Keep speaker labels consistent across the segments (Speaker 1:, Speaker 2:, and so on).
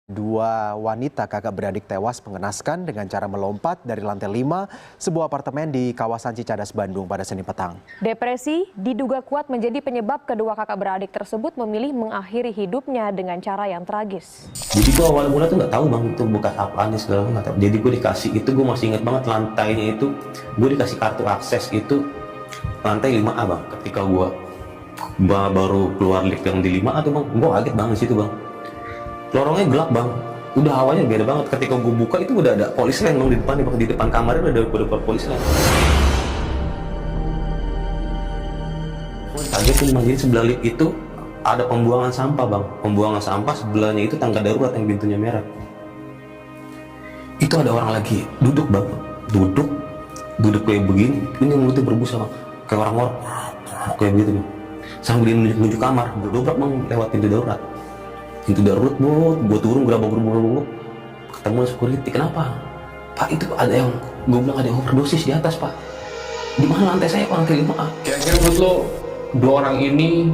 Speaker 1: Dua wanita kakak beradik tewas mengenaskan dengan cara melompat dari lantai 5 sebuah apartemen di kawasan Cicadas, Bandung pada Senin petang.
Speaker 2: Depresi diduga kuat menjadi penyebab kedua kakak beradik tersebut memilih mengakhiri hidupnya dengan cara yang tragis.
Speaker 3: Jadi gue awal mula tuh nggak tahu bang itu bekas apaan nih segala nggak tahu. Jadi gue dikasih itu, gue masih ingat banget lantainya itu, gue dikasih kartu akses itu lantai 5A bang. Ketika gue baru keluar lift yang di 5A tuh bang, gue kaget banget di situ bang. Lorongnya gelap bang, udah hawanya beda banget. Ketika gue buka itu udah ada polis lain bang di depan kamarnya udah ada polis lain. Kaget tuh bang, jadi sebelah lift itu ada pembuangan sampah bang, pembuangan sampah sebelahnya itu tangga darurat yang pintunya merah. Itu ada orang lagi duduk bang, duduk kayak begini, ini mulutnya berbusa bang, kayak orang kayak gitu bang. Sambil dia menuju kamar, gue dobrak bang lewat pintu darurat. Pintu darurat, gue turun, gerabak, ketemu security. Kenapa? Pak, itu ada yang, gue bilang ada yang overdosis di atas pak. Di mana lantai saya pak, lantai 5A.
Speaker 4: Kira-kira menurut lo, dua orang ini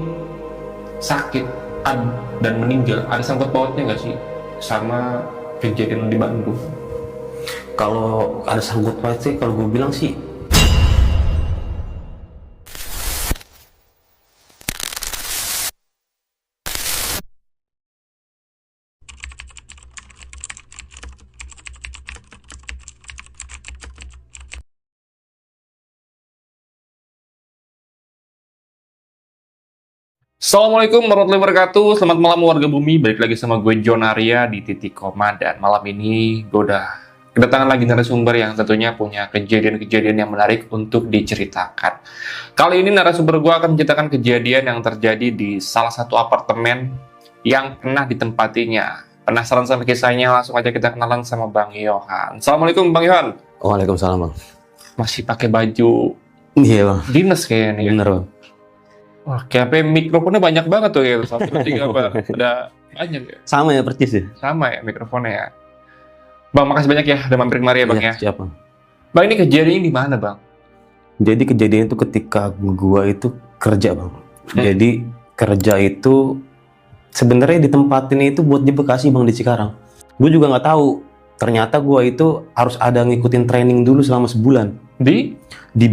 Speaker 4: sakit dan meninggal, ada sangkut pautnya nggak sih sama kejadian di Bandung?
Speaker 3: Kalau ada sangkut paut sih, kalau gue bilang sih
Speaker 4: Assalamualaikum warahmatullahi wabarakatuh. Selamat malam warga bumi. Balik lagi sama gue John Arya di Titik Koma. Dan malam ini gue udah kedatangan lagi narasumber yang tentunya punya kejadian-kejadian yang menarik untuk diceritakan. Kali ini narasumber gue akan menceritakan kejadian yang terjadi di salah satu apartemen yang pernah ditempatinya. Penasaran sama kisahnya? Langsung aja kita kenalan sama Bang Yohan. Assalamualaikum Bang Yohan.
Speaker 3: Waalaikumsalam bang.
Speaker 4: Masih pakai baju
Speaker 3: Iya bang,
Speaker 4: dinas kayaknya nih.
Speaker 3: bener bang.
Speaker 4: Wah, kayak mikrofonnya banyak banget tuh ya. 1, 2, 3, apa? Udah banyak ya?
Speaker 3: Sama ya percis ya.
Speaker 4: Sama ya mikrofonnya ya. Bang, makasih banyak ya udah mampir kemari ya Bang ya.
Speaker 3: Siap bang.
Speaker 4: Bang, ini kejadiannya di mana Bang?
Speaker 3: Jadi kejadian itu ketika gua itu kerja bang. Jadi kerja itu sebenarnya ditempatin itu buat di Bekasi bang, di Cikarang. Gue juga nggak tahu. Ternyata gua itu harus ada ngikutin training dulu selama sebulan di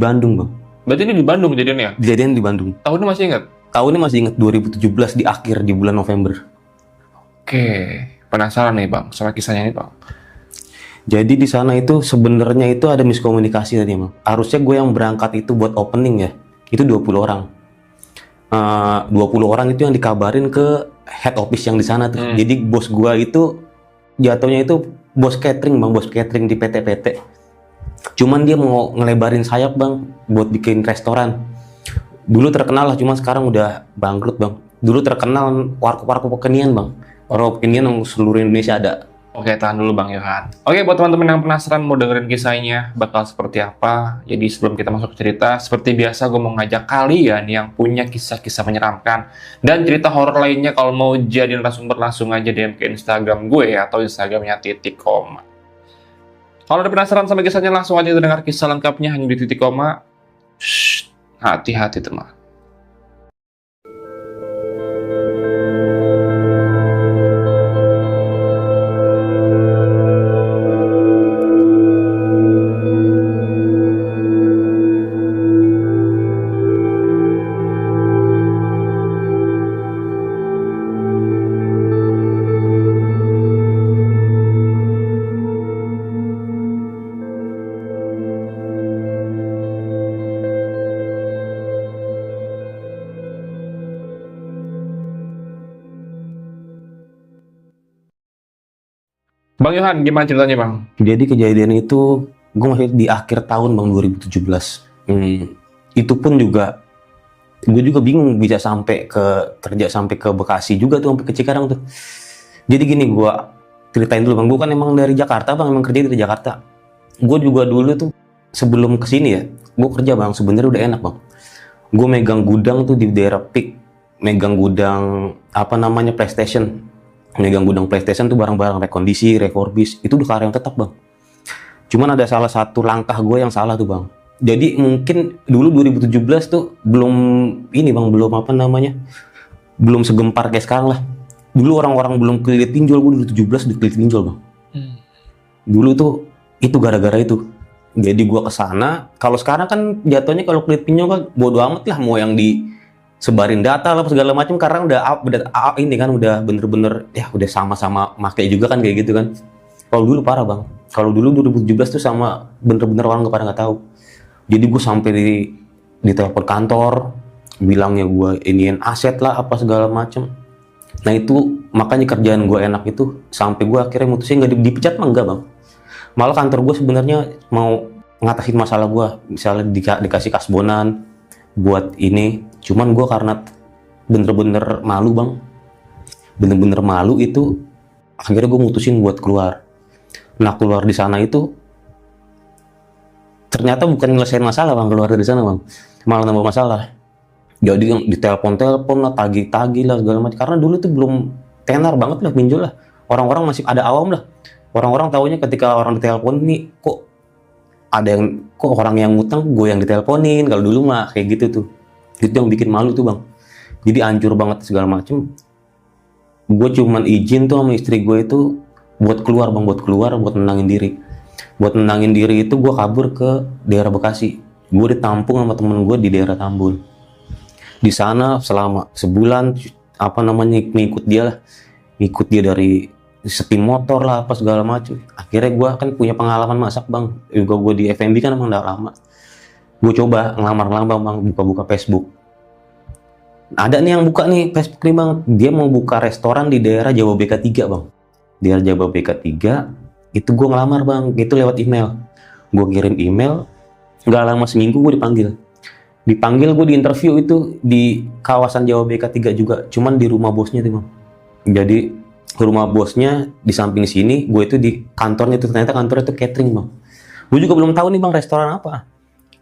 Speaker 3: Bandung bang.
Speaker 4: Berarti ini di Bandung kejadiannya?
Speaker 3: Kejadian di Bandung.
Speaker 4: Tahunnya masih ingat?
Speaker 3: Tahunnya masih ingat 2017 di akhir di bulan November.
Speaker 4: Oke, penasaran nih Bang sama kisahnya ini Bang.
Speaker 3: Jadi di sana itu sebenarnya itu ada miskomunikasi tadi bang. Harusnya gue yang berangkat itu buat opening ya. Itu 20 orang. 20 orang itu yang dikabarin ke head office yang di sana tuh. Jadi bos gue itu jatuhnya itu bos catering bang, bos catering di PT-PT. Cuman dia mau ngelebarin sayap bang, buat bikin restoran. Dulu terkenal lah, cuman sekarang udah bangkrut bang. Dulu terkenal warkop kekinian bang. Warkop kekinian yang seluruh Indonesia ada.
Speaker 4: Oke, tahan dulu Bang Yohan. Oke, buat teman-teman yang penasaran mau dengerin kisahnya bakal seperti apa. Jadi sebelum kita masuk ke cerita, seperti biasa gue mau ngajak kalian yang punya kisah-kisah menyeramkan dan cerita horor lainnya, kalau mau jadi narasumber langsung aja DM ke Instagram gue atau Instagramnya Titik Koma. Kalau udah penasaran sama kisahnya, langsung aja dengar kisah lengkapnya hanya di Titik Koma. Shh, hati-hati teman. Bang Yohan, gimana ceritanya Bang?
Speaker 3: Jadi kejadian itu gue masih di akhir tahun bang 2017. Itu pun juga gue juga bingung bisa sampai ke kerja sampai ke Bekasi juga tuh, sampai ke Cikarang tuh. Jadi gini, gue ceritain dulu bang. Gue kan emang dari Jakarta bang, emang kerja dari Jakarta. Gue juga dulu tuh sebelum kesini ya, gue kerja bang. Sebenarnya udah enak bang. Gue megang gudang tuh di daerah PIK, megang gudang apa namanya PlayStation. Megang gudang PlayStation tuh barang-barang rekondisi, refurbish, itu udah karyawan tetap bang. Cuman ada salah satu langkah gue yang salah tuh bang. Jadi mungkin dulu 2017 tuh belum ini bang, belum apa namanya, belum segempar kayak sekarang lah. Dulu orang-orang belum kelilit pinjol, gue dulu 17 udah kelilit pinjol bang. Dulu tuh itu gara-gara itu. Jadi gue kesana. Kalau sekarang kan jatuhnya kalau kelilit pinjol kan bodo amat lah, mau yang disebarin data lah segala macam, karena udah ini kan udah bener-bener ya udah sama-sama make juga kan kayak gitu kan. Kalau dulu parah bang. Kalau dulu 2017 tuh sama bener-bener orang pada nggak tahu. Jadi gue sampai di telepon kantor, bilangnya gue iniin aset lah apa segala macam. Nah itu makanya kerjaan gue enak itu sampai gue akhirnya mutusin nggak dipecat mah enggak bang. Malah kantor gue sebenarnya mau ngatasin masalah gue, misalnya dikasih kasbonan buat ini, cuman gue karena bener-bener malu bang, bener-bener malu itu akhirnya gue mutusin buat keluar. Nah keluar di sana itu ternyata bukan nyelesain masalah bang, keluar dari sana bang, malah nambah masalah. Jadi yang ditelepon lah, tagih-tagih lah segala macam. Karena dulu tuh belum tenar banget lah pinjol lah. Orang-orang masih ada awam lah. Orang-orang taunya ketika orang ditelepon nih kok orang yang ngutang gue yang diteleponin. Kalau dulu mah kayak gitu tuh. Itu yang bikin malu tuh bang. Jadi hancur banget segala macem. Gue cuman izin tuh sama istri gue itu buat keluar bang, buat nenangin diri. Buat nenangin diri itu gue kabur ke daerah Bekasi. Gue ditampung sama temen gue di daerah Tambun. Di sana selama sebulan ngikut dia dari setim motor lah apa segala macam. Akhirnya gue kan punya pengalaman masak bang, juga gue di F&B kan emang udah lama. Gue coba ngelamar bang, buka Facebook. Ada nih yang buka nih Facebook nih bang, dia mau buka restoran di daerah Jababeka 3 bang. Daerah Jababeka 3 itu gue ngelamar bang, itu lewat email. Gue kirim email, nggak lama seminggu gue dipanggil gue di interview itu di kawasan Jababeka 3 juga, cuman di rumah bosnya tuh bang. Jadi rumah bosnya di samping sini, gue itu di kantornya tuh, ternyata kantornya tuh catering bang. Gue juga belum tahu nih bang restoran apa.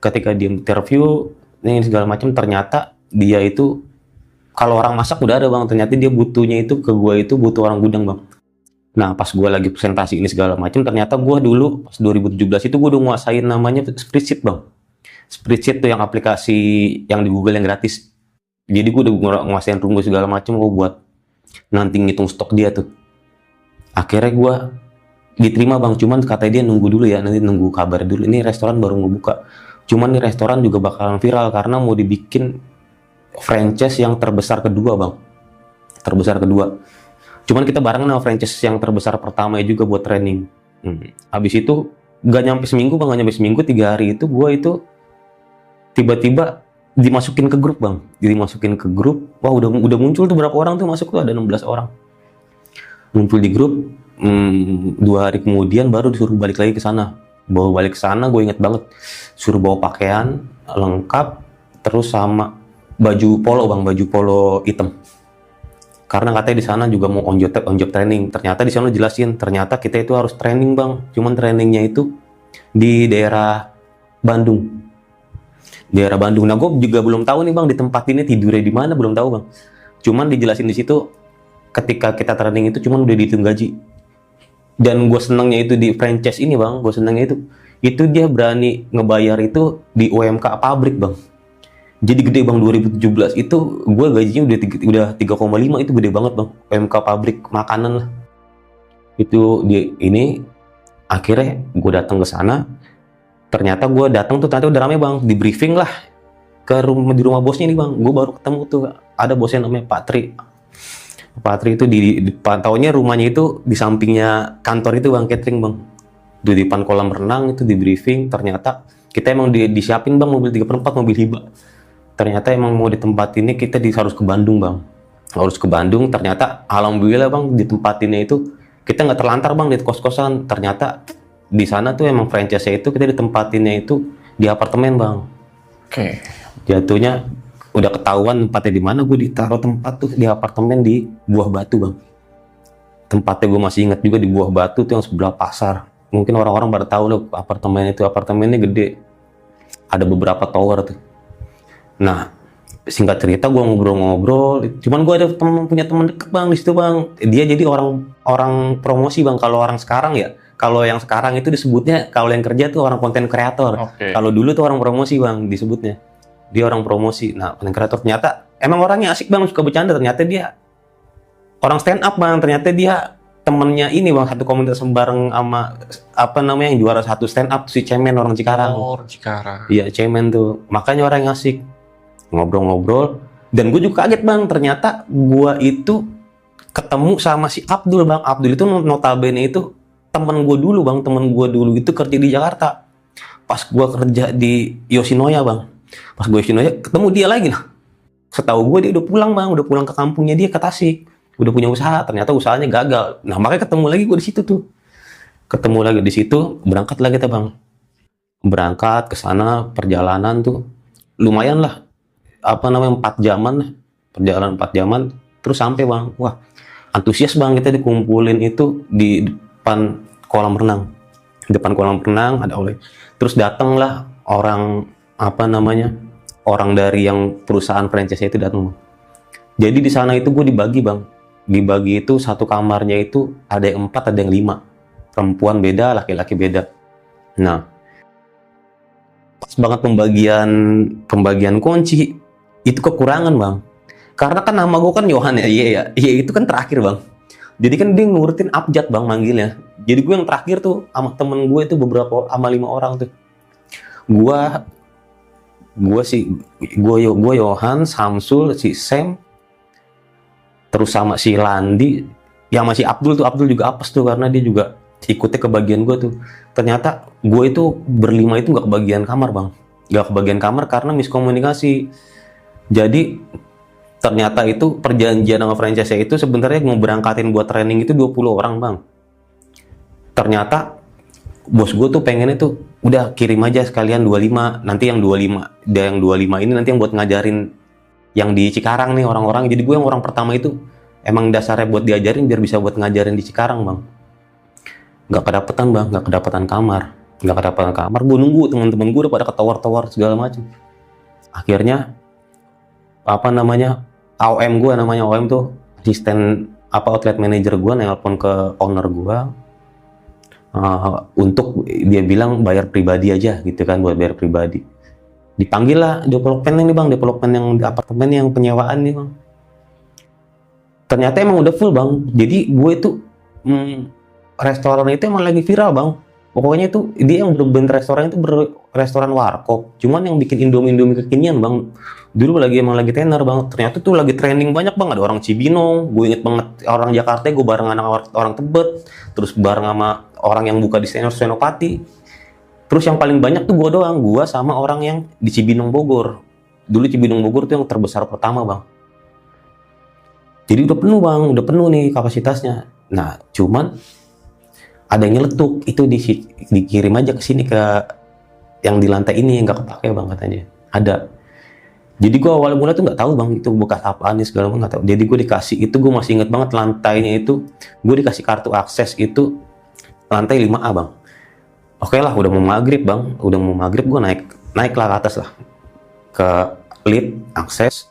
Speaker 3: Ketika dia interview ini segala macam, ternyata dia itu kalau orang masak udah ada bang, ternyata dia butuhnya itu ke gue itu butuh orang gudang bang. Nah pas gue lagi presentasi ini segala macam, ternyata gue dulu pas 2017 itu gue udah nguasain namanya spreadsheet bang. Spreadsheet tuh yang aplikasi yang di Google yang gratis. Jadi gue udah nguasain rumus segala macam gue buat nanti ngitung stok dia tuh. Akhirnya gue diterima bang, cuman katanya dia nunggu dulu ya, nanti nunggu kabar dulu. Ini restoran baru mau buka. Cuman nih restoran juga bakalan viral karena mau dibikin franchise yang terbesar kedua bang. Terbesar kedua. Cuman kita barengan sama franchise yang terbesar pertama juga buat training. Habis itu gak nyampe seminggu bang, 3 hari itu gue itu tiba-tiba dimasukin ke grup bang. Dimasukin ke grup, wah udah muncul tuh berapa orang tuh masuk tuh, ada 16 orang. Muncul di grup, 2 hari kemudian baru disuruh balik lagi ke sana. Bawa balik ke sana, gue inget banget. Suruh bawa pakaian lengkap, terus sama baju polo bang, baju polo hitam. Karena katanya di sana juga mau on job training. Ternyata di sana jelasin, ternyata kita itu harus training bang. Cuman trainingnya itu di daerah Bandung. Daerah Bandung. Nah, gue juga belum tahu nih bang, di tempat ini tidurnya di mana belum tahu bang. Cuman dijelasin di situ, ketika kita training itu cuman udah dihitung gaji. Dan gue senangnya itu di franchise ini bang, gue senangnya itu dia berani ngebayar itu di UMK pabrik bang. Jadi gede bang, 2017 itu gue gajinya udah 3,5, itu gede banget bang. UMK pabrik makanan lah. Itu ini akhirnya gue datang ke sana. Ternyata gue datang tuh ternyata udah rame bang, di briefing lah di rumah bosnya nih bang. Gue baru ketemu tuh ada bosnya namanya Pak Tri. Pak Tri itu di pantaunya rumahnya itu di sampingnya kantor itu bang, catering bang. Di depan kolam renang itu di briefing. Ternyata kita emang disiapin bang mobil 3/4, mobil hibah. Ternyata emang mau di tempat ini kita harus ke Bandung bang. Harus ke Bandung. Ternyata alhamdulillah bang di tempat ini itu kita nggak terlantar bang di kos-kosan. Ternyata di sana tuh emang franchise itu kita ditempatinnya itu di apartemen bang.
Speaker 4: Oke.
Speaker 3: Jatuhnya udah ketahuan tempatnya di mana, gue ditaruh tempat tuh di apartemen di Buah Batu bang. Tempatnya gue masih ingat juga di Buah Batu tuh yang sebelah pasar. Mungkin orang-orang pada tahu loh apartemennya gede. Ada beberapa tower tuh. Nah singkat cerita gue ngobrol-ngobrol. Cuman gue ada punya teman deket bang di situ bang. Dia jadi orang promosi bang. Kalau orang sekarang ya. Kalau yang sekarang itu disebutnya, kalau yang kerja tuh orang konten kreator.
Speaker 4: Okay.
Speaker 3: Kalau dulu tuh orang promosi bang disebutnya. Dia orang promosi. Nah konten kreator ternyata emang orangnya asik bang, suka bercanda. Ternyata dia orang stand up bang, ternyata dia temennya ini bang, satu komunitas bareng sama apa namanya yang juara satu stand up si Cemen orang Cikarang.
Speaker 4: Oh, Cikarang.
Speaker 3: Iya Cemen tuh, makanya orang yang asik ngobrol-ngobrol. Dan gue juga kaget bang, ternyata gue itu ketemu sama si Abdul bang. Abdul itu notabene itu temen gue dulu bang, temen gue dulu itu kerja di Jakarta. Pas gue kerja di Yoshinoya bang, pas gue Yoshinoya ketemu dia lagi nah. Setahu gue dia udah pulang bang, udah pulang ke kampungnya dia ke Tasik, udah punya usaha. Ternyata usahanya gagal. Nah makanya ketemu lagi gue di situ tuh, ketemu lagi di situ, berangkat lagi kita bang, berangkat ke sana perjalanan tuh lumayan lah, apa namanya 4 jaman lah, perjalanan 4 jaman, terus sampai bang, wah antusias bang kita dikumpulin itu di depan kolam renang, ada oleh, terus datanglah orang apa namanya orang dari yang perusahaan franchise itu datang. Jadi di sana itu gue dibagi bang, dibagi itu satu kamarnya itu ada yang 4 ada yang 5, perempuan beda laki-laki beda. Nah pas banget pembagian kunci itu kekurangan bang, karena kan nama gue kan Yohan ya, iya itu kan terakhir bang. Jadi kan dia ngurutin abjad bang manggilnya. Jadi gue yang terakhir tuh sama temen gue itu beberapa sama 5 orang tuh. Gue Yohan, Samsul, si Sam, terus sama si Landi, yang masih Abdul tuh, Abdul juga apes tuh karena dia juga ikutnya ke bagian gue tuh. Ternyata gue itu berlima itu nggak kebagian kamar bang, nggak kebagian kamar karena miskomunikasi. Jadi ternyata itu perjanjian sama franchise itu sebenarnya mau berangkatin buat training itu 20 orang bang. Ternyata bos gue tuh pengennya tuh udah kirim aja sekalian 25, nanti yang 25 ini nanti yang buat ngajarin yang di Cikarang nih orang-orang. Jadi gue yang orang pertama itu emang dasarnya buat diajarin biar bisa buat ngajarin di Cikarang bang. Nggak kedapetan bang, nggak kedapetan kamar. Gue nunggu teman-teman gue udah pada ketawar-tawar segala macam. Akhirnya apa namanya AOM gue, namanya AOM tuh asisten apa outlet manager gue nelpon ke owner gue untuk dia bilang bayar pribadi aja gitu kan, buat bayar pribadi. Dipanggil lah developen ini bang, developen yang di apartemen yang penyewaan nih bang. Ternyata emang udah full bang. Jadi gue itu restoran itu emang lagi viral bang. Pokoknya itu dia yang bener-bener restoran itu restoran warkop. Cuman yang bikin Indomie kekinian bang. Dulu emang lagi tenar bang. Ternyata tuh lagi trending banyak bang. Ada orang Cibinong. Gue inget banget orang Jakarta. Gue bareng anak orang Tebet. Terus bareng sama orang yang buka di Senopati. Terus yang paling banyak tuh gue doang. Gue sama orang yang di Cibinong Bogor. Dulu Cibinong Bogor tuh yang terbesar pertama bang. Jadi udah penuh bang. Udah penuh nih kapasitasnya. Nah cuman ada yang nyeletuk itu dikirim aja ke sini ke yang di lantai ini yang nggak kepake bang katanya. Ada. Jadi gue awal mulai tuh nggak tahu bang itu bekas apaan nih segala macam nggak tahu. Jadi gue dikasih itu, gue masih inget banget lantainya itu gue dikasih kartu akses itu lantai 5A bang. Oke lah udah mau maghrib bang, gue naik lah ke atas lah ke lift akses.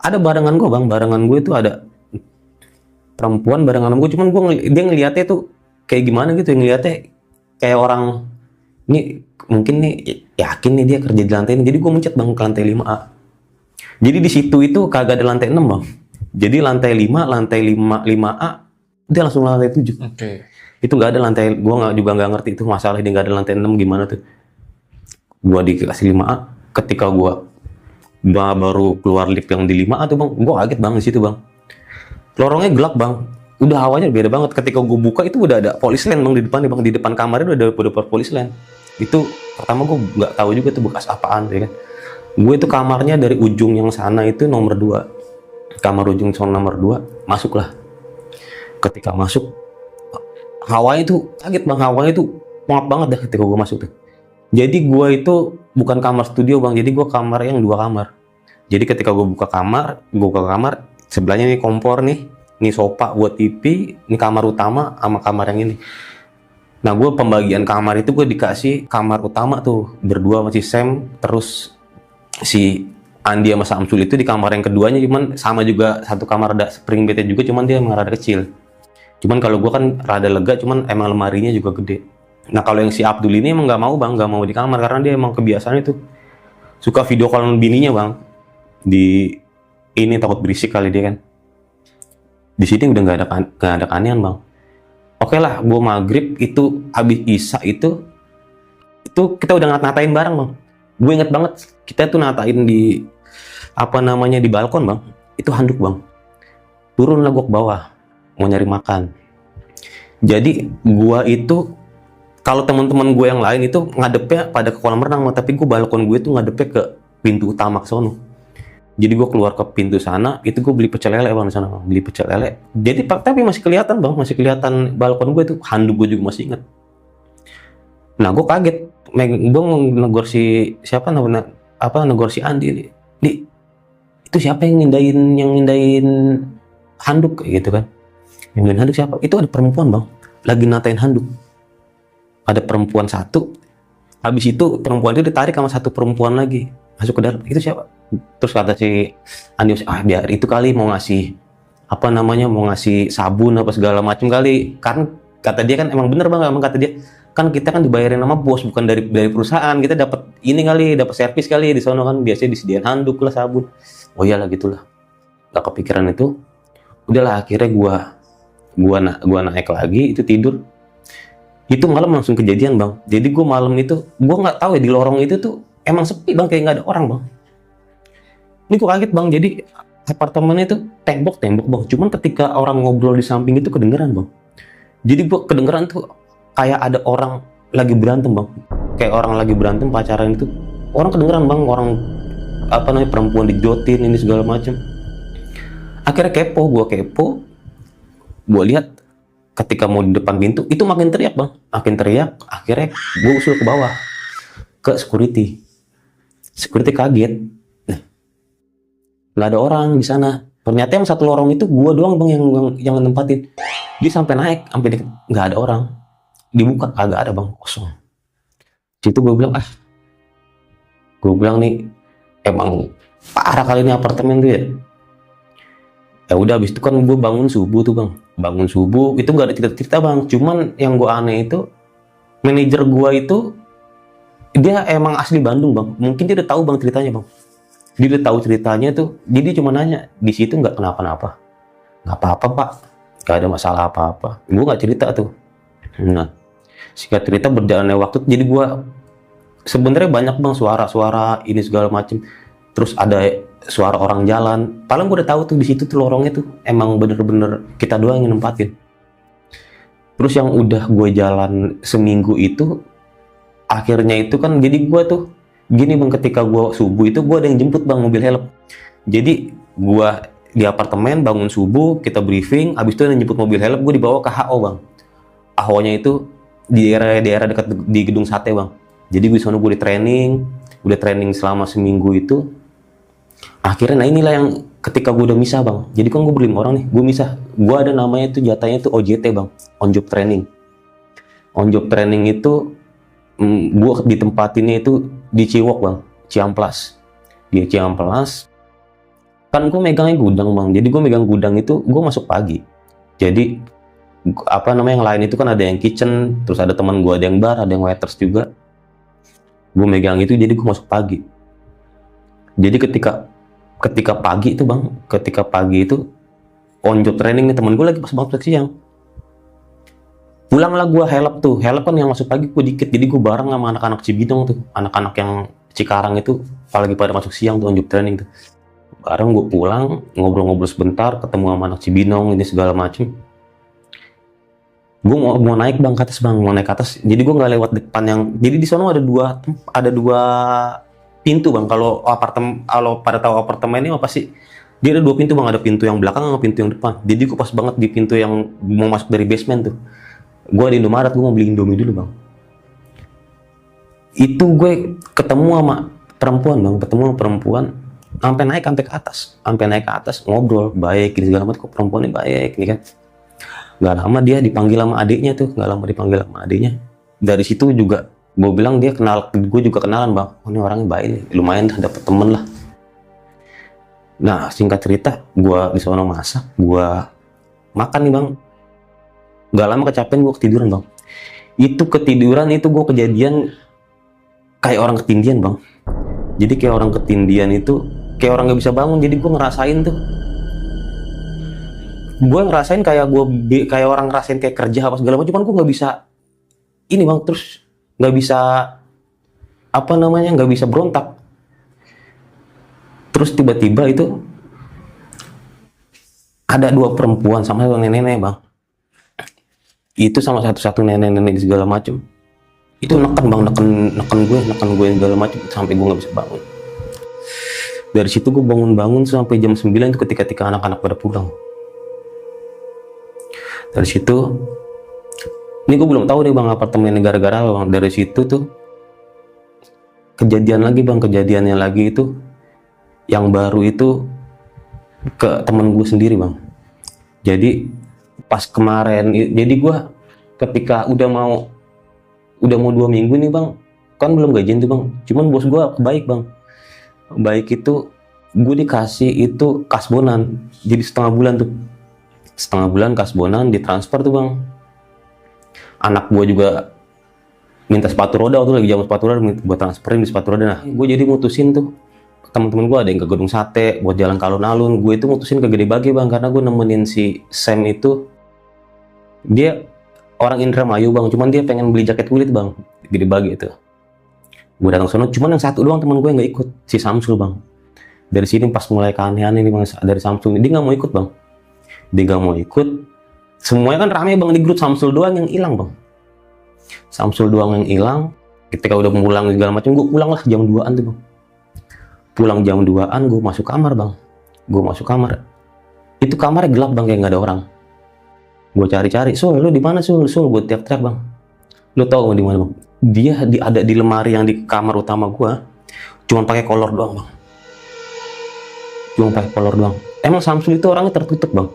Speaker 3: Ada barengan gue itu ada perempuan barengan gue, cuman dia ngeliatnya tuh kayak gimana gitu, yang ngeliatnya kayak orang ini mungkin nih yakin nih dia kerja di lantai ini. Jadi gue mencet bang ke lantai 5A. Jadi di situ itu kagak ada lantai 6 bang. Jadi lantai 5A dia langsung lantai 7.
Speaker 4: Oke.
Speaker 3: Itu nggak ada lantai, gue juga nggak ngerti itu masalah dia nggak ada lantai 6 gimana tuh. Gue dikasih 5A, ketika gue baru keluar lift yang di 5A tuh bang, gue kaget bang di situ bang. Lorongnya gelap bang. Udah hawanya beda banget. Ketika gue buka itu udah ada police line bang di depan nih bang, di depan kamarnya udah ada police line. Itu pertama gue nggak tahu juga itu bekas apaan ya kan. Gue itu kamarnya dari ujung yang sana itu nomor 2, kamar ujung nomor 2, masuklah. Ketika masuk hawanya itu kaget bang, hawanya itu pengap banget dah ketika gue masuk tuh. Jadi gue itu bukan kamar studio bang, jadi gue kamar yang 2 kamar. Jadi ketika gue buka kamar sebelahnya nih kompor nih. Ini sofa buat TV, ini kamar utama sama kamar yang ini. Nah gue pembagian kamar itu gue dikasih kamar utama tuh berdua sama si Sam, terus si Andi sama Samsul itu di kamar yang keduanya, cuman sama juga satu kamar ada spring bed juga, cuman dia emang rada kecil. Cuman kalau gue kan rada lega, cuman emang lemarinya juga gede. Nah kalau yang si Abdul ini emang nggak mau bang, nggak mau di kamar karena dia emang kebiasaannya tuh suka video call bininya bang. Di ini takut berisik kali dia kan. Di sini udah nggak ada keanehan bang. Oke lah, gue maghrib itu habis isya itu kita udah ngatain bareng bang. Gue inget banget kita tuh natain di di balkon bang. Itu handuk bang. Turun lah gue ke bawah mau nyari makan. Jadi gue itu kalau teman-teman gue yang lain itu ngadepnya pada ke kolam renang, tapi gue balkon gue tuh ngadepnya ke pintu utama ke sono. Jadi gue keluar ke pintu sana, itu gue beli pecel lele bang di sana bang, beli pecel lele. Jadi tapi masih kelihatan bang, masih kelihatan balkon gue tuh, handuk gue juga masih inget. Nah gue kaget, gue negor si siapa negor si Andi nih, di itu siapa yang ngindain handuk kayak gitu kan? Yang ngindain handuk siapa? Itu ada perempuan bang, lagi natain handuk. Ada perempuan satu, habis itu perempuan itu ditarik sama satu perempuan lagi masuk ke dalam. Itu siapa? Terus kata si Andi, biar itu kali mau ngasih mau ngasih sabun apa segala macam kali. Kan kata dia kan emang bener bang, emang kata dia kan kita kan dibayarin sama bos bukan dari perusahaan, kita dapat ini kali, dapat servis kali di sono kan biasanya disediain handuk lah, sabun. Oh iyalah gitulah. Gak kepikiran itu. Udahlah akhirnya gua naik lagi itu tidur. Itu malam langsung kejadian bang. Jadi gue malam itu gue nggak tahu ya di lorong itu tuh emang sepi bang, kayak nggak ada orang bang. Ini gue kaget bang. Jadi apartemennya itu tembok bang. Cuman ketika orang ngobrol di samping itu kedengeran bang. Jadi gue kedengeran tuh kayak ada orang lagi berantem bang. Kayak orang lagi berantem pacaran itu orang kedengeran bang. Orang perempuan dijotin ini segala macem. Akhirnya gue lihat. Ketika mau di depan pintu, itu makin teriak bang. Makin teriak, akhirnya gue usul ke bawah. Ke security. Security kaget. Nah, nggak ada orang di sana. Ternyata yang satu lorong itu gue doang bang yang nempatin. Dia sampai naik, sampai deket. Nggak ada orang. Dibuka, kagak ada bang, kosong. Situ gue bilang, nih, emang parah kali ini apartemen tuh ya. Ya udah habis itu kan gue bangun subuh tuh bang. Bangun subuh itu nggak ada cerita bang. Cuman yang gue aneh itu manajer gue itu dia emang asli Bandung bang. Mungkin dia udah tahu bang ceritanya bang. Dia udah tahu ceritanya tuh. Jadi dia cuma nanya di situ nggak kenapa-napa. Nggak apa-apa pak. Nggak ada masalah apa-apa. Gue nggak cerita tuh. Nah singkat cerita berjalannya waktu. Jadi gue sebenarnya banyak bang suara-suara ini segala macem. Terus ada suara orang jalan. Paling gue udah tahu tuh di situ tuh lorongnya tuh emang bener-bener kita doang yang nempatin. Terus yang udah gue jalan seminggu itu, akhirnya itu kan jadi gue tuh gini bang, ketika gue subuh itu gue ada yang jemput bang mobil help. Jadi gue di apartemen bangun subuh, kita briefing, habis itu yang jemput mobil help gue dibawa ke HO bang. HO-nya itu di daerah dekat di gedung sate bang. Jadi gue di sana gue udah training selama seminggu itu. Akhirnya nah inilah yang ketika gue udah misah bang. Jadi kan gue berlima orang nih, gue misah. Gue ada namanya itu jatahnya itu OJT bang, on job training. On job training itu gue ditempatinnya itu di Ciwok bang, Ciamplas. Di Ciamplas. Kan gue megangnya gudang bang. Jadi gue megang gudang itu gue masuk pagi. Jadi yang lain itu kan ada yang kitchen, terus ada teman gue ada yang bar, ada yang waiters juga. Gue megang itu jadi gue masuk pagi. Jadi ketika pagi itu bang, on job training nih temen gue lagi pas banget siang. Pulanglah gue help kan yang masuk pagi gue dikit, jadi gue bareng sama anak-anak Cibinong tuh, anak-anak yang Cikarang itu, apalagi pada masuk siang tuh on job training tuh. Bareng gue pulang, ngobrol-ngobrol sebentar, ketemu sama anak Cibinong ini segala macem. Gue mau naik bang ke atas bang, mau naik ke atas. Jadi gue nggak lewat depan yang, jadi di sana ada dua pintu bang. Kalau pada tahu apartemen ini apa sih? Dia ada dua pintu bang, ada pintu yang belakang sama pintu yang depan. Jadi gue pas banget di pintu yang mau masuk dari basement tuh. Gue di Indomaret, gue mau beli Indomie dulu bang. Itu gue ketemu sama perempuan, sampai naik ke atas, ngobrol baik, ini segala macam. Kok perempuan ini baik, ini kan. Gak lama dia dipanggil sama adiknya tuh, Dari situ juga gue bilang dia kenal, gue juga kenalan bang. Oh, ini orangnya baik, lumayan dah dapet temen lah. Nah singkat cerita, gue di sana masak, gue makan nih bang. Gak lama kecapean gue ketiduran bang. Itu ketiduran itu gue kejadian kayak orang ketindian bang. Jadi kayak orang ketindian itu, kayak orang gak bisa bangun. Jadi gue ngerasain tuh gue ngerasain kayak kayak orang ngerasain kayak kerja apa segala macam, cuman gue nggak bisa ini bang, terus nggak bisa apa namanya, nggak bisa berontak. Terus tiba-tiba itu ada 2 perempuan sama satu nenek-nenek bang, itu sama satu nenek-nenek segala macam, itu neken bang, neken gue segala macam sampai gue nggak bisa bangun. Dari situ gue bangun sampai jam 9 itu ketika anak-anak pada pulang. Dari situ, ini gue belum tahu nih bang apartemennya gara-gara apa bang. Dari situ tuh kejadiannya lagi itu yang baru itu ke temen gue sendiri bang. Jadi pas kemarin, jadi gue ketika udah mau 2 minggu nih bang, kan belum gajian tuh bang. Cuman bos gue baik bang. Baik itu gue dikasih itu kasbonan, jadi setengah bulan kasbonan ditransfer tuh bang. Anak gue juga minta sepatu roda, waktu lagi zaman sepatu roda, minta buat transferin di sepatu roda. Nah gue jadi mutusin tuh, teman-teman gue ada yang ke Gedung Sate buat jalan ke alun-alun, gue itu mutusin ke Gede Bage bang, karena gue nemenin si Sam itu, dia orang Indramayu bang, cuman dia pengen beli jaket kulit bang, Gede Bage itu. Gue datang sono, cuman yang satu doang teman gue yang nggak ikut, si Samsul bang. Dari sini pas mulai keanehan ini bang, dari Samsul dia nggak mau ikut bang, dia nggak mau ikut. Semuanya kan rame bang di grup, Samsul doang yang hilang bang. Samsul doang yang hilang. Ketika udah pulang segala macam, gue pulang lah jam 2-an tuh bang. Pulang jam 2-an, gue masuk kamar bang. Itu kamarnya gelap bang, kayak nggak ada orang. Gue cari-cari, Sul, lu di mana Sul? Gue teriak-teriak bang. Lu tau di mana bang? Dia ada di lemari yang di kamar utama gua, cuma pakai kolor doang bang. Emang Samsul itu orangnya tertutup bang.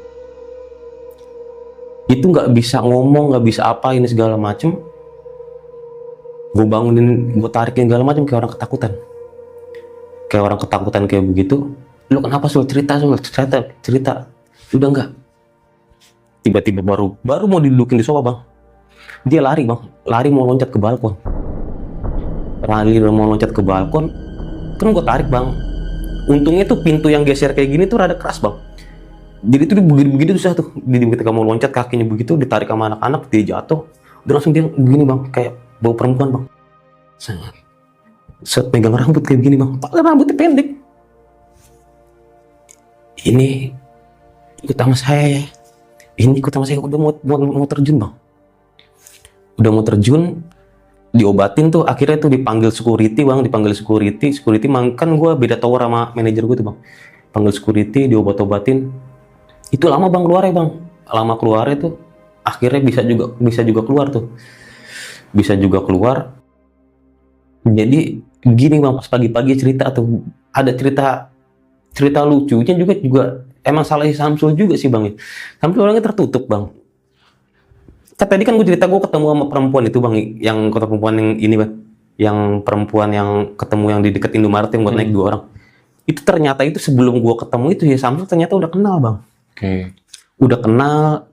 Speaker 3: Itu nggak bisa ngomong, nggak bisa apa ini segala macem. Gue bangunin, gue tarikin segala macem kayak orang ketakutan kayak begitu. Lu kenapa Sul? Cerita. Udah nggak? Tiba-tiba baru mau didudukin di sofa bang. Dia lari mau loncat ke balkon. Kan gue tarik bang. Untungnya tuh pintu yang geser kayak gini tuh rada keras bang. Jadi tuh begitu susah tuh. Jadi ketika mau loncat kakinya begitu ditarik sama anak-anak, dia jatuh. Udah langsung dia begini bang, kayak bau perempuan bang. Set pegang rambut kayak begini bang. Padahal rambutnya pendek. Ini ikut sama saya udah mau terjun bang. Diobatin tuh, akhirnya tuh dipanggil security kan gue beda tower sama manajer gue tuh bang. Panggil security, diobat-obatin. Itu lama bang keluarnya tuh. Akhirnya bisa juga keluar. Jadi gini bang, pas pagi-pagi cerita tuh ada cerita lucunya juga emang salah Samsul juga sih bang. Samsul orangnya tertutup bang. Tadi kan gue ketemu sama perempuan itu bang, yang perempuan yang ini bang, yang perempuan yang ketemu yang di dekat Indomaret yang buat naik 2 orang. Itu ternyata itu sebelum gue ketemu itu ya Samsul ternyata udah kenal bang. Udah kenal,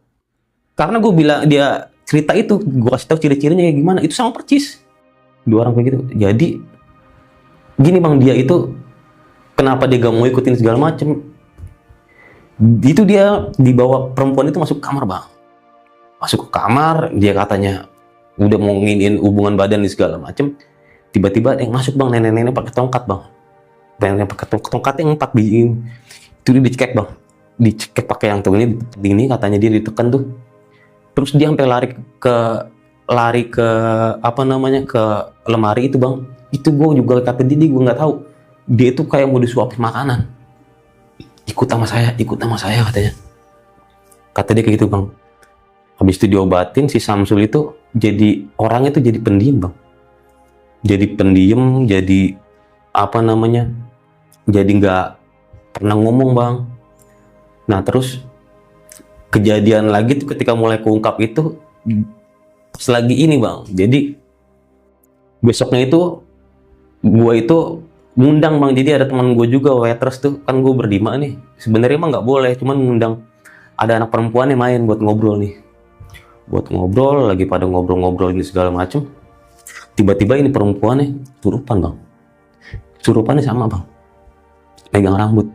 Speaker 3: karena gue bilang dia cerita itu, gue kasih tahu ciri-cirinya kayak gimana, itu sama percis 2 orang kayak gitu. Jadi gini bang, dia itu kenapa dia gak mau ikutin segala macem, itu dia dibawa perempuan itu masuk kamar bang. Masuk ke kamar, dia katanya udah mau nginin hubungan badan di segala macem. Tiba-tiba yang masuk bang, nenek-nenek pakai tongkat bang. Nenek pakai tongkat yang 4 biji. Itu dia dicekek bang. Dicekek pakai yang tuh ini katanya dia ditekan tuh. Terus dia sampai lari ke apa namanya, ke lemari itu bang. Itu gue juga kata dia gue nggak tahu. Dia itu kayak mau disuapin makanan. Ikut sama saya katanya. Kata dia kayak gitu bang. Habis itu diobatin, si Samsul itu jadi orangnya tuh jadi pendiam bang. Jadi pendiam, jadi apa namanya, jadi nggak pernah ngomong bang. Nah terus kejadian lagi tuh ketika mulai keungkap itu pas lagi ini bang. Jadi besoknya itu gue itu ngundang bang. Jadi ada teman gue juga waitress tuh, kan gue berdima nih. Sebenarnya emang nggak boleh, cuman ngundang ada anak perempuannya main buat ngobrol nih. Lagi pada ngobrol-ngobrol ini segala macem. Tiba-tiba ini perempuannya surupan bang. Surupannya sama bang, pegang rambut.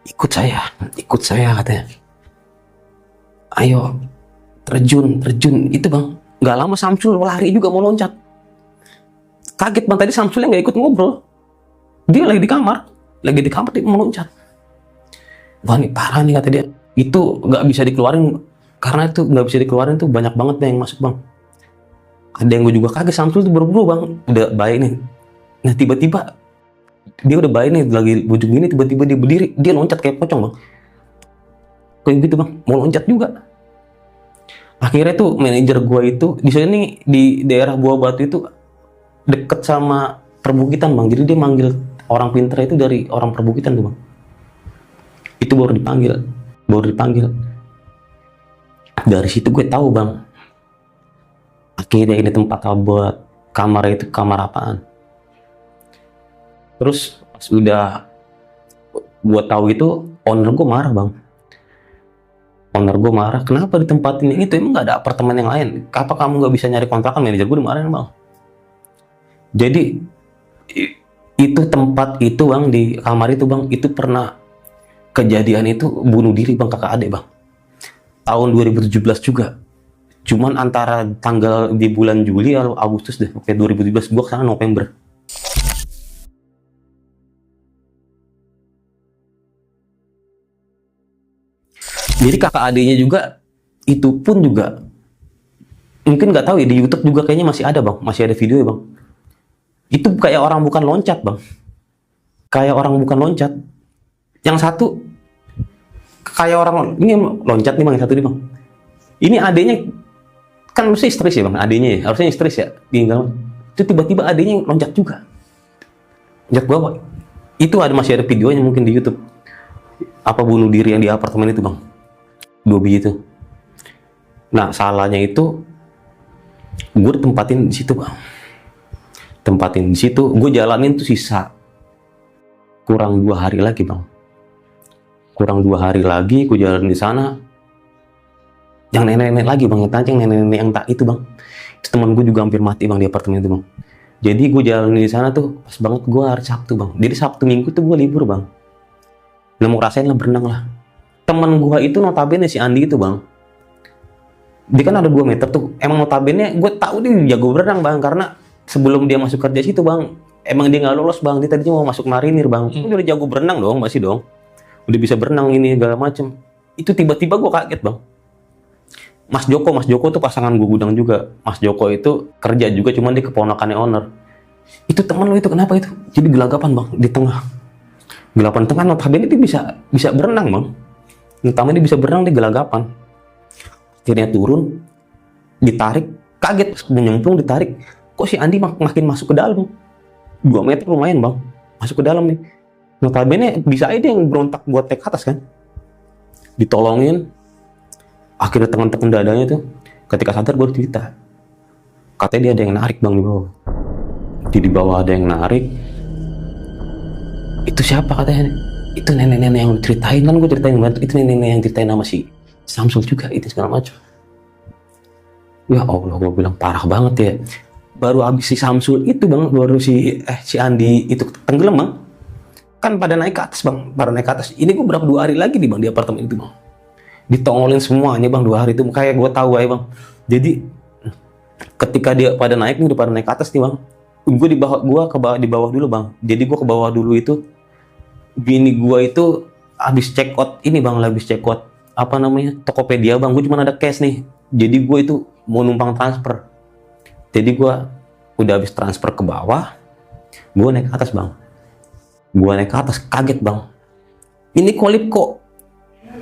Speaker 3: ikut saya katanya. Ayo, terjun, itu bang. Nggak lama Samsul lari juga mau loncat. Kaget bang, tadi Samsulnya nggak ikut ngobrol. Dia lagi di kamar dia mau loncat. Wah ini parah nih kata dia. Itu nggak bisa dikeluarin, karena itu nggak bisa dikeluarin tuh banyak banget yang masuk bang. Ada yang gue juga kaget, Samsul tuh buru-buru bang, udah baik nih. Nah tiba-tiba dia udah baik nih, lagi bujuk gini, tiba-tiba dia berdiri, dia loncat kayak pocong bang. Kayak gitu bang, mau loncat juga. Akhirnya tuh manajer gua itu di sini di daerah Buah Batu itu deket sama perbukitan bang. Jadi dia manggil orang pintar itu dari orang perbukitan tuh bang. Itu baru dipanggil. Dari situ gue tahu bang. Akhirnya ini tempat buat kamar itu kamar apaan. Terus pas udah gua tahu itu, owner gue marah bang. Kenapa ditempatin yang itu? Emang nggak ada apartemen yang lain? Apa kamu nggak bisa nyari kontrakan? Manajer gue dimarahin bang. Jadi itu tempat itu bang, di kamar itu bang, itu pernah kejadian itu bunuh diri bang, kakak adik bang. Tahun 2017 juga. Cuman antara tanggal di bulan Juli atau Agustus deh, kayak 2017, gue kesana November. Jadi kakak adiknya juga itu pun juga mungkin nggak tahu ya, di YouTube juga kayaknya masih ada bang, masih ada video ya bang. Itu kayak orang bukan loncat bang, Yang satu kayak orang ini loncat nih bang, yang satu nih bang. Ini adiknya kan mesti stres ya bang, adiknya ya harusnya stres ya, tinggal itu tiba-tiba adiknya loncat juga, loncat bawah. Itu masih ada videonya mungkin di YouTube. Apa bunuh diri yang di apartemen itu bang. 2 biji itu. Nah salahnya itu gue tempatin di situ bang. Gue jalanin tuh sisa kurang 2 hari lagi bang. Gue jalanin di sana. Yang nenek-nenek lagi bang, yang nenek-nenek yang tak itu bang. Itu teman gue juga hampir mati bang di apartemen itu bang. Jadi gue jalanin di sana tuh pas banget gue hari Sabtu bang. Jadi Sabtu Minggu tuh gue libur bang. Nggak mau rasain lah, berenang lah. Temen gua itu notabene si Andi itu bang, dia kan ada 2 meter tuh. Emang notabene gue tahu dia jago berenang bang, karena sebelum dia masuk kerja situ bang, emang dia nggak lolos bang. Dia tadinya mau masuk marinir bang. Dia udah jago berenang dong, masih dong, udah bisa berenang ini segala macem. Itu tiba-tiba gue kaget bang. Mas Joko tuh pasangan gue gudang juga. Mas Joko itu kerja juga, cuman dia keponakannya owner. Itu temen lo itu kenapa itu? Jadi gelagapan bang di tengah. Gelapan tengah notabene dia bisa berenang bang. Notabene dia bisa berenang, di gelagapan. Akhirnya turun, ditarik, kaget pas nyemplung ditarik. Kok si Andi makin masuk ke dalam? 2 meter lumayan bang, masuk ke dalam nih. Notabene bisa aja yang berontak buat naik ke atas kan. Ditolongin, akhirnya tekan dadanya tuh. Ketika sadar baru cerita. Katanya dia ada yang narik bang di bawah. Di bawah ada yang narik. Itu siapa katanya? Itu nenek-nenek yang ceritain kan, gue ceritain banget. Itu nenek-nenek yang ceritain nama si Samsul juga, itu segala macam. Ya Allah, gue bilang parah banget ya. Baru habis si Samsul itu bang, baru si Andi itu tenggelam bang. Kan pada naik ke atas bang, Ini gue berapa 2 hari lagi nih bang di apartemen itu bang. Ditongolin semuanya bang 2 hari itu, kayak gue tahu aja bang. Jadi ketika dia pada naik nih, udah pada naik ke atas nih bang. Gue di bawah dulu bang. Jadi gue ke bawah dulu itu. Bini gua itu habis check out apa namanya, Tokopedia bang. Gue cuma ada cash nih, jadi gue itu mau numpang transfer. Jadi gue udah habis transfer ke bawah, gue naik ke atas bang. Kaget bang, ini kolip kok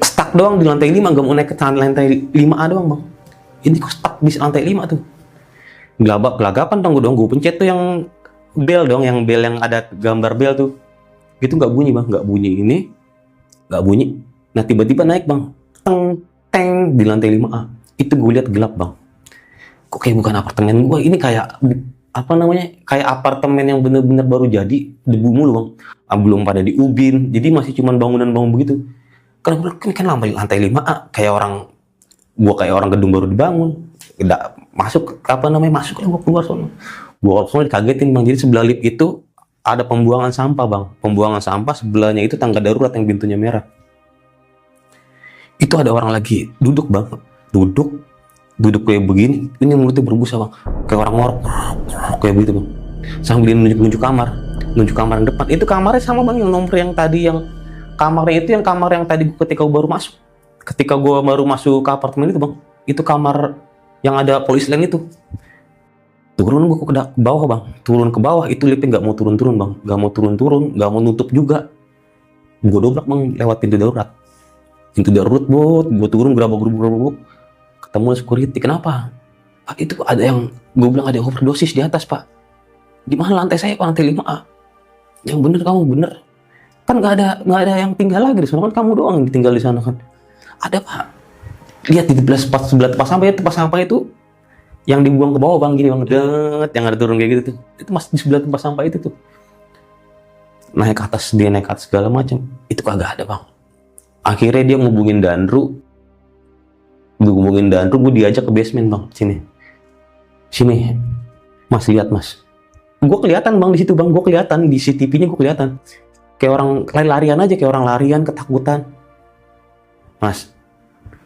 Speaker 3: stuck doang di lantai 5, gak mau naik ke lantai 5A doang bang. Ini kok stuck di lantai 5 tuh. Gelagapan dong gue pencet tuh yang bel yang ada gambar bel tuh. Itu nggak bunyi bang, nggak bunyi. Nah tiba-tiba naik bang, teng di lantai 5A. Itu gue lihat gelap bang. Kok kayak bukan apartemen gue, ini kayak apa namanya, kayak apartemen yang bener-bener baru jadi, debu mulu bang. Belum pada diubin, jadi masih cuman bangunan-bangun begitu. Karena kan lantai 5A, kayak orang gedung baru dibangun. Masuk lah gue keluar sono. Gue dikagetin bang. Jadi sebelah lift itu ada pembuangan sampah bang. Sebelahnya itu tangga darurat yang pintunya merah. itu ada orang lagi duduk bang, duduk kayak begini, ini mulutnya berbusa bang, kayak orang ngorok kayak begitu bang, sambil dia nunjuk kamar yang depan. Itu kamarnya sama bang, yang nomor yang tadi, yang kamarnya itu yang kamar yang tadi ketika gue baru masuk ke apartemen itu bang, itu kamar yang ada polisi lain itu. Turun gue ke bawah bang, turun ke bawah, itu liftnya nggak mau turun bang, nggak mau nutup juga. Gue dobrak bang lewat pintu darurat bot, gue turun gerabak, ketemu security. Kenapa pak? Itu ada yang, gue bilang ada overdosis di atas pak. Di mana lantai saya pak? Lantai 5A. Yang bener kamu bener kan, nggak ada yang tinggal lagi di sana kan, kamu doang yang tinggal di sana kan. Ada pak, lihat di sebelah tempat sampah itu yang dibuang ke bawah bang, gini bang, yang ada turun kayak gitu tuh, itu masih di sebelah tempat sampah itu tuh. Naik ke atas segala macam, itu kagak ada bang. Akhirnya dia ngubungin Dandru, gue diajak ke basement bang, sini, mas lihat mas, gue kelihatan bang di situ bang, gue kelihatan di CCTV-nya, gue kelihatan kayak orang larian aja, kayak orang larian ketakutan. Mas,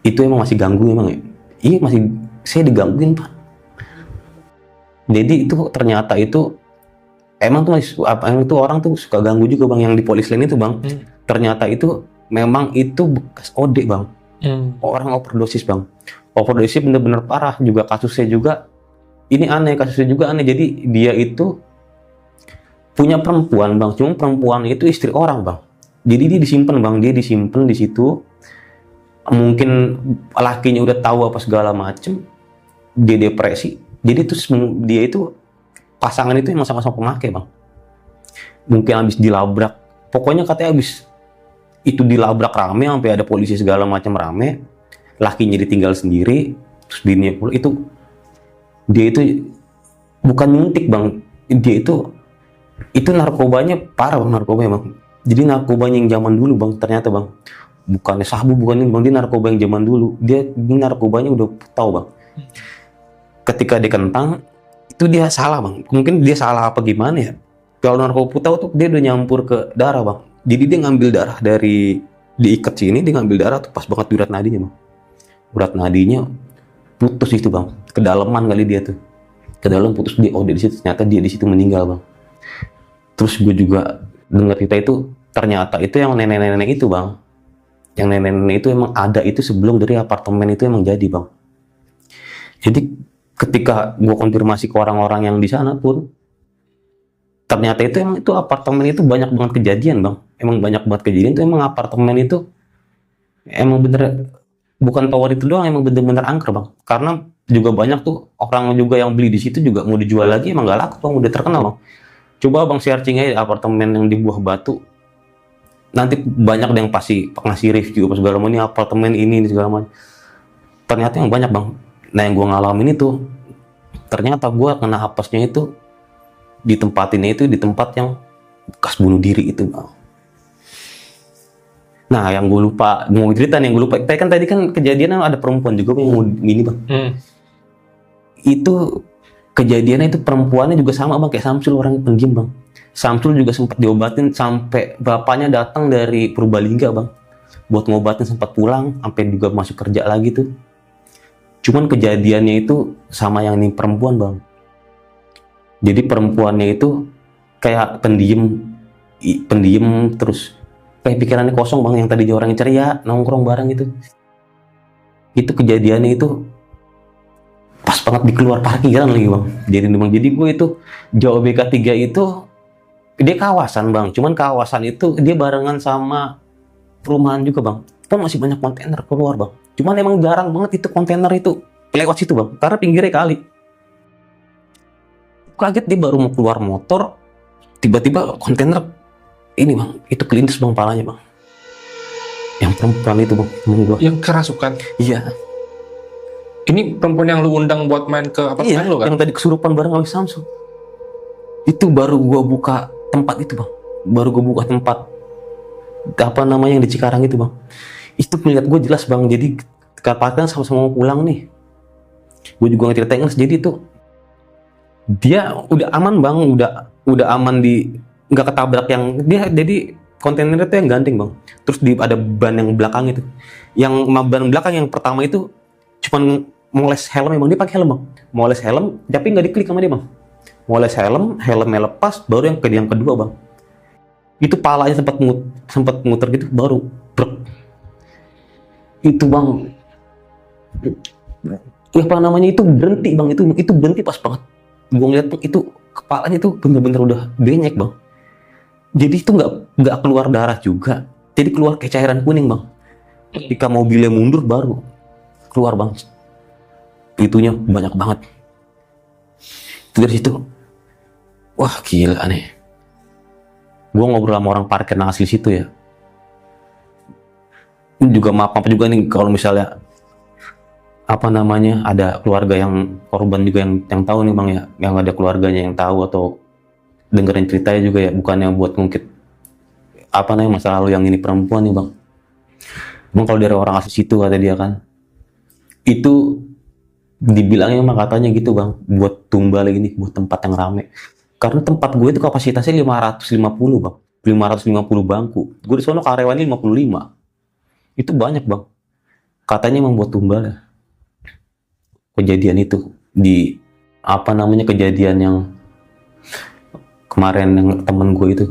Speaker 3: itu emang masih ganggu emang ya? Iya masih, saya digangguin pak. Jadi itu ternyata itu emang tuh itu orang tuh suka ganggu juga bang, yang di polis lain itu bang. Ternyata itu memang itu bekas OD bang. Orang overdosis bang. Overdosis bener-bener parah juga kasusnya juga. Ini aneh, kasusnya juga aneh. Jadi dia itu punya perempuan bang, cuma perempuan itu istri orang bang. Jadi dia disimpan di situ. Mungkin lakinya udah tahu apa segala macem, dia depresi. Jadi terus dia itu, pasangan itu emang sama-sama pemakai bang. Mungkin habis dilabrak, pokoknya katanya habis itu dilabrak rame, sampai ada polisi segala macam rame. Lakinya ditinggal sendiri, terus bininya pula itu, dia itu bukan nyuntik bang, dia itu narkobanya parah bang, narkobanya bang. Jadi narkobanya yang zaman dulu bang, ternyata bang, bukannya sabu, bukan ini bang, dia narkoba yang zaman dulu. Dia narkobanya udah tahu bang. Ketika dikentang itu dia salah bang, mungkin dia salah apa gimana ya. Kalau narkoba tahu tuh dia udah nyampur ke darah bang. Jadi dia ngambil darah dari, diikat sini, dia ngambil darah tuh pas banget di urat nadinya bang. Urat nadinya putus itu bang, kedalaman kali dia tuh, kedalam putus, dia di situ, ternyata dia di situ meninggal bang. Terus gue juga dengar cerita itu, ternyata itu yang nenek-nenek itu bang, yang nenek-nenek itu emang ada itu sebelum dari apartemen itu emang jadi bang. Jadi ketika gue konfirmasi ke orang-orang yang di sana pun, ternyata itu emang itu apartemen itu banyak banget kejadian bang. Emang banyak banget kejadian itu, emang apartemen itu emang bener, bukan tower itu doang, emang bener-bener angker bang. Karena juga banyak tuh orang juga yang beli di situ juga mau dijual lagi, emang gak laku bang, udah terkenal bang. Coba bang searching aja apartemen yang di Buah Batu, nanti banyak yang pasti ngasih review apa segala macam, ini apartemen ini segala macam. Ternyata yang banyak bang. Nah yang gue ngalamin itu, ternyata gue kena apesnya itu ditempatinnya itu di tempat yang bekas bunuh diri itu bang. Nah yang gue lupa, mau cerita nih, yang gue lupa, tadi kan kejadian ada perempuan juga yang mau gini bang. Itu kejadiannya itu perempuannya juga sama bang, kayak Samsul, orang pendiam bang. Samsul juga sempat diobatin sampai bapaknya datang dari Purbalingga bang, buat ngobatin, sempat pulang, sampai juga masuk kerja lagi tuh. Cuman kejadiannya itu sama yang ini perempuan bang. Jadi perempuannya itu kayak pendiam terus kayak pikirannya kosong bang, yang tadi orang ceria nongkrong bareng itu. Itu kejadiannya itu pas banget di keluar parkiran lagi bang. Jadi gue itu jauh BK3 itu dia kawasan bang, cuman kawasan itu dia barengan sama perumahan juga bang. Kan masih banyak kontainer keluar bang. Cuman emang jarang banget itu kontainer itu lewat situ bang, karena pinggirnya kali. Kaget dia baru mau keluar motor, tiba-tiba kontainer ini bang, itu kelindes bang palanya bang. Yang perempuan itu bang, temen gua.
Speaker 4: Yang kerasukan?
Speaker 3: Iya.
Speaker 4: Ini perempuan yang lu undang buat main ke apartemen lu kan?
Speaker 3: Yang tadi kesurupan bareng sama Samsul. Itu baru gua buka tempat itu bang. Baru gua buka tempat apa namanya yang di Cikarang itu bang. Itu melihat gue jelas bang. Jadi katakan sama-sama mau pulang nih. Gue juga ngeceritain, jadi itu dia udah aman bang, udah aman, di nggak ketabrak yang dia. Jadi kontainer itu yang ganting bang. Terus ada ban yang belakang itu. Yang ban belakang yang pertama itu cuman moles helm bang. Dia pakai helm bang. Moles helm tapi nggak diklik sama dia bang. Moles helmnya lepas, baru yang kedua bang. Itu palanya sempat muter gitu, baru brek. Itu bang. Apa namanya itu berhenti bang. Itu berhenti pas banget. Gue ngeliat itu kepalanya itu bener-bener udah benyek bang. Jadi itu nggak keluar darah juga. Jadi keluar kayak cairan kuning bang. Ketika mobilnya mundur baru keluar bang. Itunya banyak banget. Dari situ, wah gila nih. Gue ngobrol sama orang parkir yang asli situ ya. Ini juga maaf juga nih kalau misalnya apa namanya ada keluarga yang korban juga yang tahu nih bang ya, yang ada keluarganya yang tahu atau dengerin ceritanya juga ya, bukannya buat ngungkit apa namanya masa lalu yang ini perempuan nih bang. Bang kalau dari orang asli situ kata dia kan, itu dibilangnya mah katanya gitu bang, buat tumbal ini, buat tempat yang rame. Karena tempat gue itu kapasitasnya 550 bang, 550 bangku. Gue di sono karyawannya 55. Itu banyak bang. Katanya membuat tumbal ya. Kejadian itu di apa namanya kejadian yang kemarin yang temen gue itu.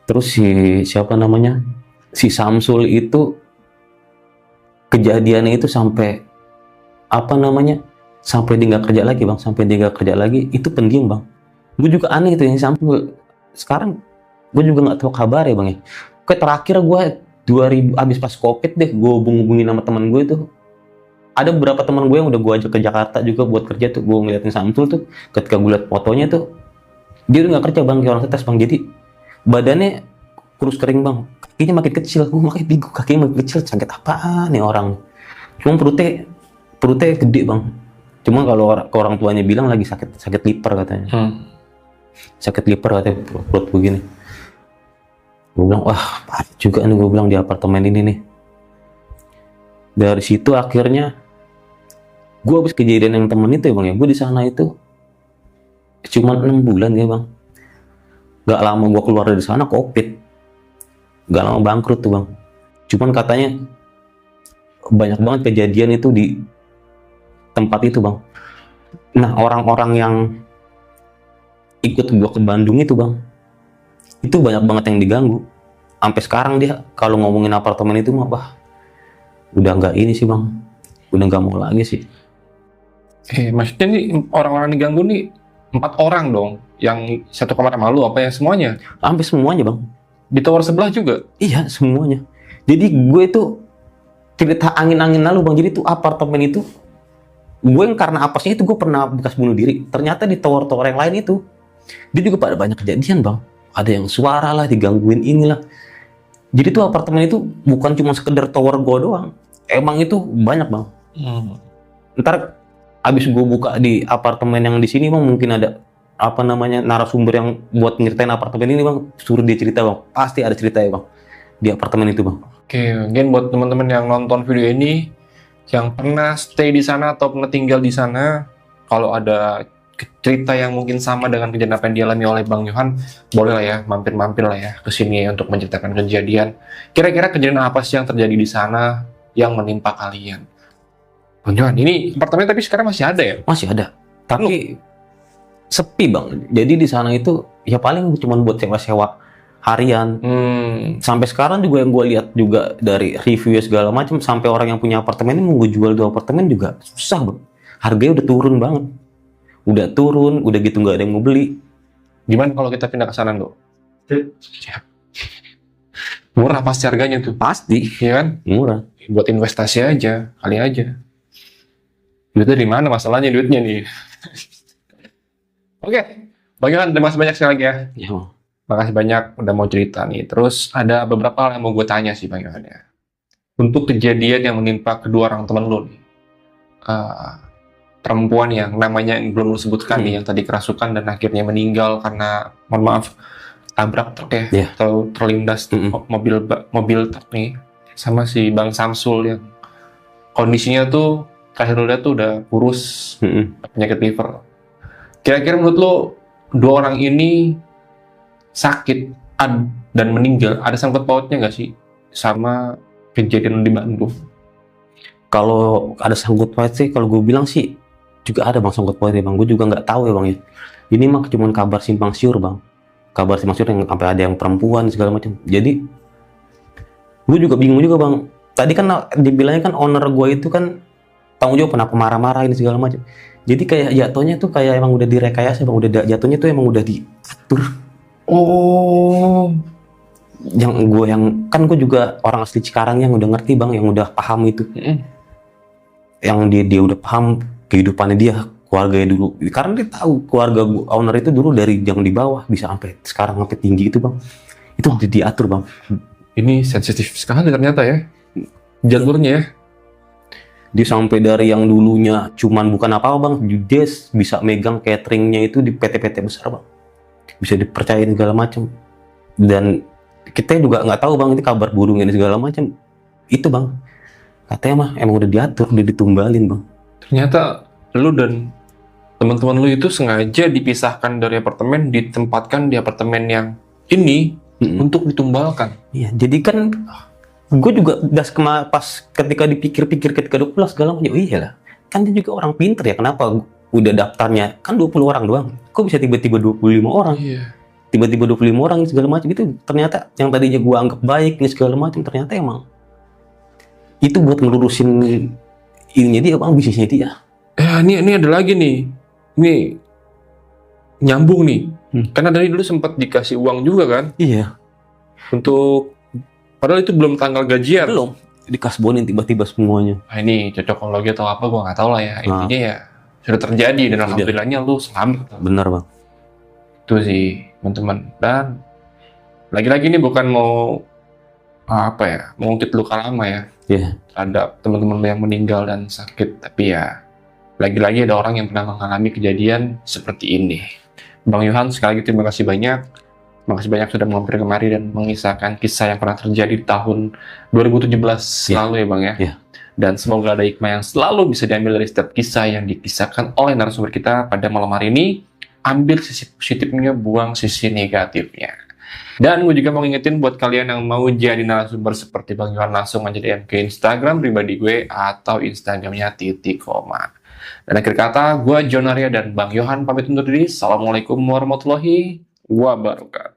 Speaker 3: Terus siapa namanya si Samsul itu kejadiannya itu sampai apa namanya sampai dia nggak kerja lagi bang, sampai dia nggak kerja lagi itu pendiam bang. Gue juga aneh itu yang Samsul. Sekarang gue juga nggak tahu kabar ya bang ya. Kayak terakhir gue 2000 abis pas covid deh, gue hubungin sama teman gue itu. Ada beberapa teman gue yang udah gue ajak ke Jakarta juga buat kerja tuh, gue ngeliatin Samsul tuh, ketika gue liat fotonya tuh, dia udah nggak kerja bang, kayak orang stres bang, jadi badannya kurus kering bang, kakinya makin kecil, gue makanya bingung, kakinya makin kecil, sakit apaan nih orang, cuma perutnya gede bang, cuma kalau ke orang tuanya bilang lagi sakit liver katanya, sakit liver katanya perut begini, gue bilang wah parah juga nih, gue bilang di apartemen ini nih. Dari situ akhirnya gue habis kejadian yang temen itu ya bang ya, gue di sana itu cuma 6 bulan ya bang, gak lama gue keluar dari sana covid, gak lama bangkrut tuh bang. Cuman katanya banyak banget kejadian itu di tempat itu bang. Nah orang-orang yang ikut gue ke Bandung itu bang, itu banyak banget yang diganggu. Sampai sekarang dia kalau ngomongin apartemen itu mah bah udah nggak ini sih bang, udah nggak mau lagi sih.
Speaker 4: Maksudnya nih orang-orang diganggu nih 4 orang dong, yang satu kamar sama lu apa ya semuanya?
Speaker 3: Hampir semuanya bang.
Speaker 4: Di tower sebelah juga?
Speaker 3: Iya semuanya. Jadi gue itu cerita angin-angin lalu bang. Jadi tuh apartemen itu gue yang karena apesnya itu gue pernah bekas bunuh diri. Ternyata di tower-tower yang lain itu dia juga pada banyak kejadian bang. Ada yang suara lah, digangguin inilah. Jadi tuh apartemen itu bukan cuma sekedar tower gue doang. Emang itu banyak bang. Ntar abis gue buka di apartemen yang di sini bang, mungkin ada apa namanya narasumber yang buat nyeritain apartemen ini bang, suruh dia cerita bang, pasti ada ceritanya bang di apartemen itu bang.
Speaker 4: Oke, mungkin buat teman-teman yang nonton video ini yang pernah stay di sana atau pernah tinggal di sana, kalau ada cerita yang mungkin sama dengan kejadian apa yang dialami oleh Bang Yohan, boleh lah ya mampir-mampir lah ya ke sini untuk menceritakan kejadian. Kira-kira kejadian apa sih yang terjadi di sana yang menimpa kalian? Bang Yohan, ini apartemen tapi sekarang masih ada ya?
Speaker 3: Masih ada, tapi sepi bang. Jadi di sana itu ya paling cuma buat sewa-sewa harian. Sampai sekarang juga yang gue lihat juga dari review segala macam, sampai orang yang punya apartemen ini mau gue jual tuh apartemen juga susah bang. Harganya udah turun banget. Udah turun, udah gitu nggak ada yang mau beli.
Speaker 4: Gimana kalau kita pindah ke sana dong? Siap. Murah pasti harganya tuh.
Speaker 3: Pasti,
Speaker 4: Iya kan?
Speaker 3: murah.
Speaker 4: Buat investasi aja, kali aja. Duitnya di mana masalahnya duitnya nih? Oke, Bang Yohan, terima kasih banyak sekali lagi ya.
Speaker 3: Ya bang.
Speaker 4: Makasih banyak udah mau cerita nih. Terus ada beberapa hal yang mau gue tanya sih Bang Yohan ya. Untuk kejadian yang menimpa kedua orang teman lo nih. Perempuan yang namanya yang belum lo sebutkan nih, yang tadi kerasukan dan akhirnya meninggal karena, mohon maaf, tabrak truk ya,
Speaker 3: Yeah.
Speaker 4: atau terlindas mobil truk nih. Sama si Bang Samsul yang kondisinya tuh terakhir lo lihat tuh udah kurus, penyakit liver. Kira-kira menurut lo dua orang ini sakit dan meninggal ada sangkut pautnya nggak sih sama kejadian di Bandung?
Speaker 3: Kalau ada sangkut paut sih, kalau gue bilang sih juga ada bang sangkut pautnya bang. Gue juga nggak tahu ya bang ya. Ini mah cuma kabar simpang siur bang. Kabar simpang siur yang sampai ada yang perempuan segala macam. Jadi gue juga bingung juga bang. Tadi kan dibilangnya kan owner gue itu kan tanggung jawab kenapa marah-marah ini segala macam. Jadi kayak jatuhnya tuh kayak emang udah direkayasa bang. Udah jatuhnya tuh emang udah diatur.
Speaker 4: Oh,
Speaker 3: Yang kan gue juga orang asli Cikarang yang udah ngerti bang, yang udah paham itu. Yang dia udah paham kehidupannya dia, keluarganya dulu. Karena dia tahu keluarga owner itu dulu dari yang di bawah bisa sampai sekarang sampai tinggi itu bang. Itu udah diatur bang.
Speaker 4: ini sensitif sekali ternyata ya jalurnya ya.
Speaker 3: Dia sampai dari yang dulunya cuman bukan apa-apa bang, dia bisa megang cateringnya itu di PT-PT besar bang, bisa dipercayain segala macam. Dan kita juga nggak tahu bang, ini kabar burung ini segala macam itu bang, katanya mah emang udah diatur, udah ditumbalin bang.
Speaker 4: Ternyata lu dan teman-teman lu itu sengaja dipisahkan dari apartemen, ditempatkan di apartemen yang ini untuk ditumbalkan.
Speaker 3: Iya, jadi kan gue juga pas ketika dipikir-pikir ketika 12 segala macam, iya lah, kan dia juga orang pinter ya, kenapa udah daftarnya kan 20 orang doang, kok bisa tiba-tiba 25 orang, tiba-tiba 25 orang segala macam. Itu ternyata yang tadinya gue anggap baik nih segala macam, ternyata emang itu buat ngelurusin ininya dia bang, bisnisnya dia.
Speaker 4: Ini ada lagi nih, ini nyambung nih, karena dari dulu sempat dikasih uang juga kan,
Speaker 3: Iya,
Speaker 4: untuk padahal itu belum tanggal gajian.
Speaker 3: belum dikasbonin tiba-tiba semuanya.
Speaker 4: Nah, ini cocokologi atau apa gua nggak tahu lah ya. Intinya ya sudah terjadi dan alhamdulillahnya lu selamat.
Speaker 3: Benar bang.
Speaker 4: Itu sih teman-teman. Dan lagi-lagi ini bukan mau mengungkit luka lama ya
Speaker 3: Iya.
Speaker 4: terhadap teman-teman lu yang meninggal dan sakit. Tapi ya lagi-lagi ada orang yang pernah mengalami kejadian seperti ini. Bang Yohan, sekali lagi terima kasih banyak. Makasih banyak sudah mampir kemari dan mengisahkan kisah yang pernah terjadi di tahun 2017 lalu ya Bang ya.
Speaker 3: Iya.
Speaker 4: Dan semoga ada hikmah yang selalu bisa diambil dari setiap kisah yang dikisahkan oleh narasumber kita pada malam hari ini. Ambil sisi positifnya, buang sisi negatifnya. Dan gue juga mau ngingetin buat kalian yang mau jadi narasumber seperti Bang Yohan, langsung aja DM ke Instagram pribadi gue atau Instagramnya _. Dan akhir kata, gue John Arya dan Bang Yohan pamit undur diri. Assalamualaikum warahmatullahi wabarakatuh.